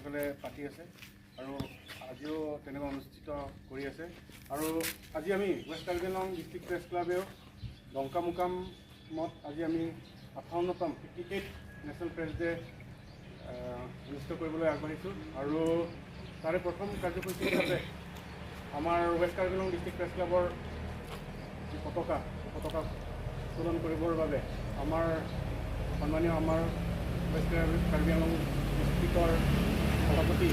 তেখেতসকলে পাতি আছে আৰু আজিও তেনেকুৱা অনুষ্ঠিত কৰি আছে। আৰু আজি আমি west Karbi Anglong district press ক্লাবেও ডংকা মুকামত আজি আমি 58তম 58 নেশ্যনেল প্ৰেছ ডে অনুষ্ঠিত কৰিবলৈ আগবাঢ়িছোঁ। আৰু তাৰে প্ৰথম কাৰ্যসূচী হিচাপে আমাৰ West Karbi Anglong district press ক্লাবৰ পতাকা উত্তোলন কৰিবৰ বাবে আমাৰ সন্মানীয় আমাৰ ৱেষ্ট কাৰ্বি আংলং ডিষ্ট্ৰিক্টৰ সভাপতি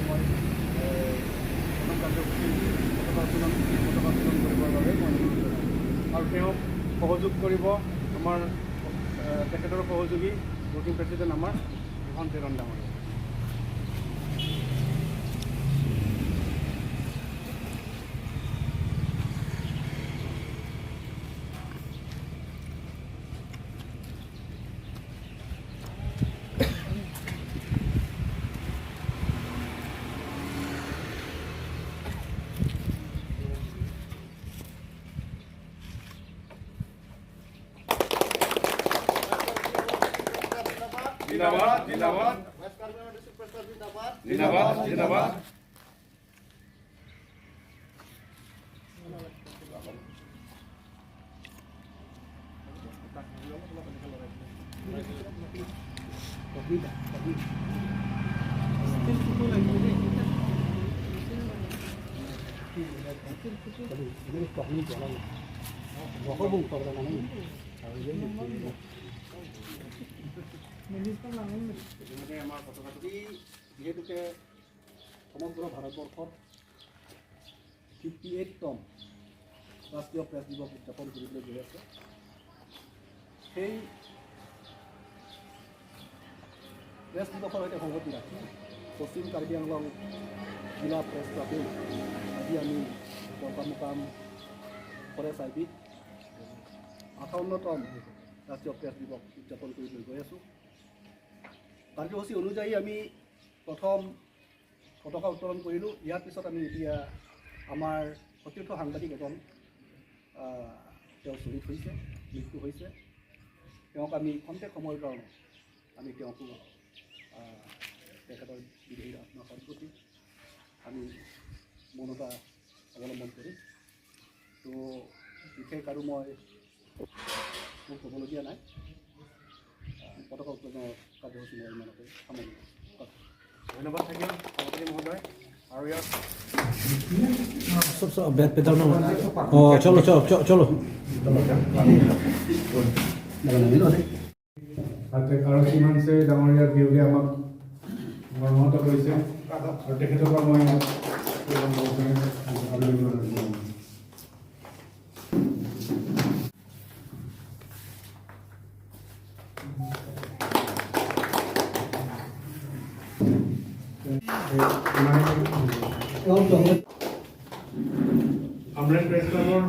মই প্ৰথম কাৰ্যসূচী পতাকা উত্তোলন কৰিবৰ বাবে মই অনুৰোধ জনাইছোঁ। আৰু তেওঁক সহযোগ কৰিব আমাৰ তেখেতৰ সহযোগী ৱৰ্কিং প্ৰেচিডেণ্ট আমাৰ মোহন তেৰণ ডাঙৰীয়া। जिंदाबाद जिंदाबाद west Karbi Anglong district press club जिंदाबाद जिंदाबाद जिंदाबाद। আমাৰ পতাকাটি যিহেতুকে সমগ্ৰ ভাৰতবৰ্ষত 58তম ৰাষ্ট্ৰীয় প্ৰেছ দিৱস উদযাপন কৰিবলৈ গৈ আছে। সেই প্ৰেছ দিৱসৰ সৈতে সংগতি ৰাখি পশ্চিম কাৰ্বি আংলং জিলা প্ৰেছ ক্লাবে আজি আমি ডংকা মুকাম ফৰেষ্ট আইবিত 58তম ৰাষ্ট্ৰীয় প্ৰেছ দিৱস উদযাপন কৰিবলৈ গৈ আছোঁ। কাৰ্যসূচী অনুযায়ী আমি প্ৰথম পতাকা উত্তোলন কৰিলোঁ। ইয়াৰ পিছত আমি এতিয়া আমাৰ সতীৰ্থ সাংবাদিক এজন তেওঁ শ্বহীদ হৈছে, মৃত্যু হৈছে। তেওঁক আমি খন্তেক সময়ৰ কাৰণে আমি তেওঁকো তেখেতৰ বিদেহী আত্মাৰ প্ৰতি আমি মৌনতা অৱলম্বন কৰিম। তো বিশেষ আৰু মই মোক ক'বলগীয়া নাই। পতাকা উত্তোলনৰ কাৰ্যসূচী মই ইমানতে সামৰিম। ধন্যবাদ থাকিল সভাপতি মহোদয়। আৰু ইয়াত আৰু সীমাংশে ডাঙৰীয়াৰ বিয়োগে আমাক মৰ্মাহত কৰিছে আৰু তেখেতৰ পৰা মই আমৰেন প্ৰেছ ক্লাবৰ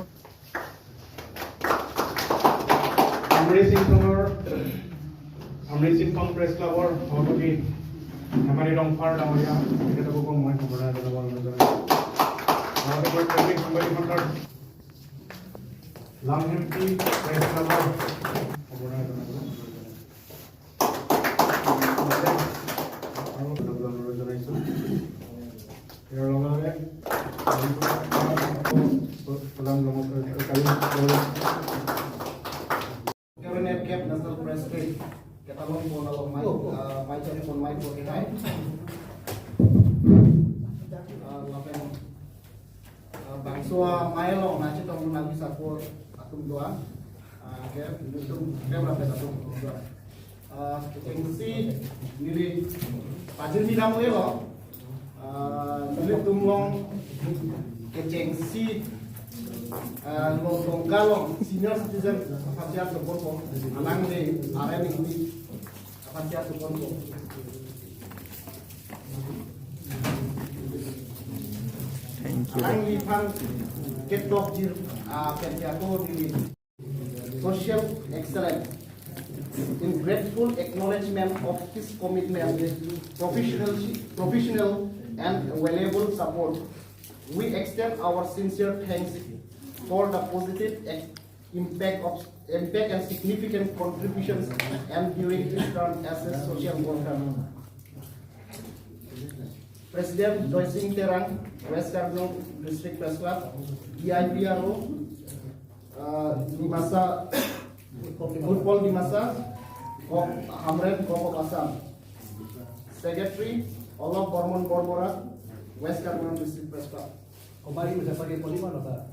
আমৰিচিংখন প্ৰেছ ক্লাবৰ সভাপতি ধেমালি ৰংফাৰ ডাঙৰীয়া তেখেতকো মই সম্বৰ্ধনা জনাব অনুৰোধ জনাইছোঁ। লগতে সাংবাদিক সন্থাৰ লামহেম্পি প্ৰেছ ক্লাবৰ সম্বৰ্ধনা জনাব অনুৰোধ জনাইছোঁ। ইয়াৰ লগে Cap National Press Day Catalong Bonalong Mai Chani Pon Mai Pon Hai Lapen Bangsua Mai Long Nachi Tong Nagi Sapor Atum Dua Cap Nusum Cap Lapen Atum Dua Kengsi Nili Pajir Bidang Lelo Nili Tumlong Kengsi Galong senior citizen Afasia support ko alang de aren hindi Afasia support ko thank you alang ipang get dog jir kerja ko di social excellence in grateful acknowledgement of his commitment professional and valuable support. We extend our sincere thanks for the positive impact and significant contributions and during his term as a social worker. President Joy Singh Terang, West Karnataka District Press Club, EIPRO, Dimasa, Football Dimasa, Hamren Koko Pasam, Secretary, Olaf Bormon Borbora, West Karnataka District Press Club. Kembali bisa pakai polimer apa?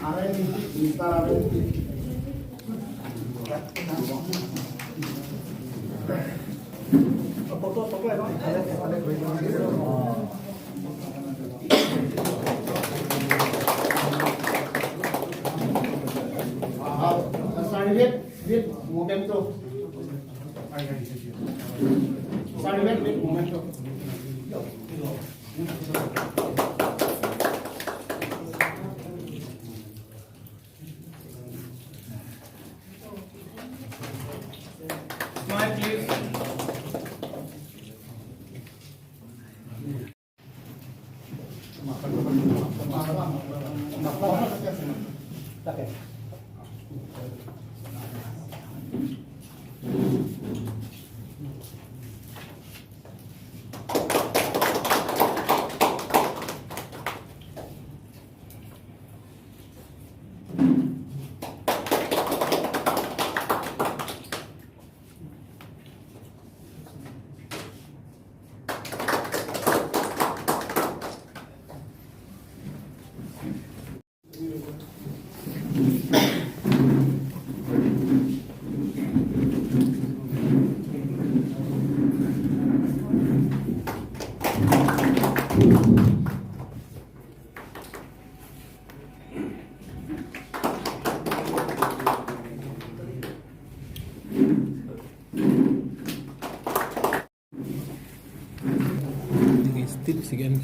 Aren, Mr. Aren. Foto ya, with momento. With momento. Smile, please. Okay. Still again,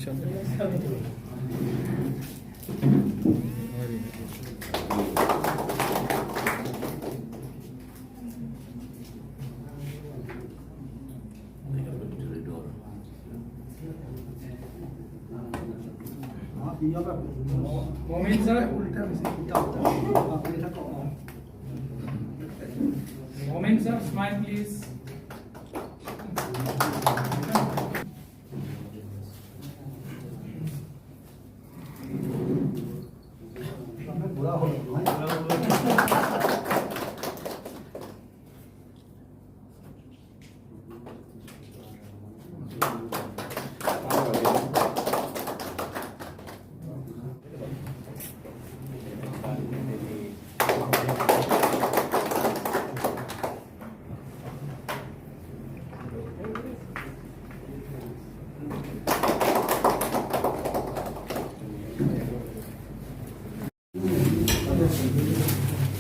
Moment, sir. Moment, sir. Smile, please.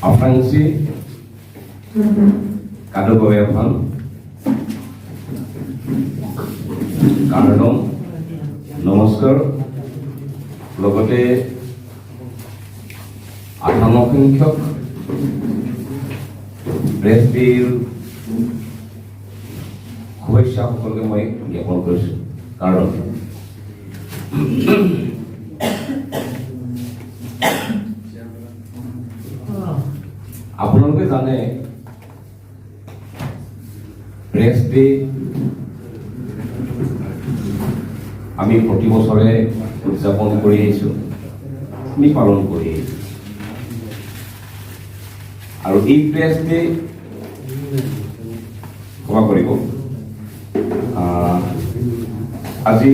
আফ্রাংসি কাদগবেফান কানডম নমস্কাৰ লগতে 58 সংখ্যক press বিৰ শুভেচ্ছা সকলোকে মই জ্ঞাপন কৰিছোঁ কাৰণ আপোনালোকে জানে প্ৰেছ ডে আমি প্ৰতি বছৰে উদযাপন কৰি আহিছোঁ আমি পালন কৰি আহিছোঁ আৰু এই প্ৰেছ ডে ক্ষমা কৰিব আজি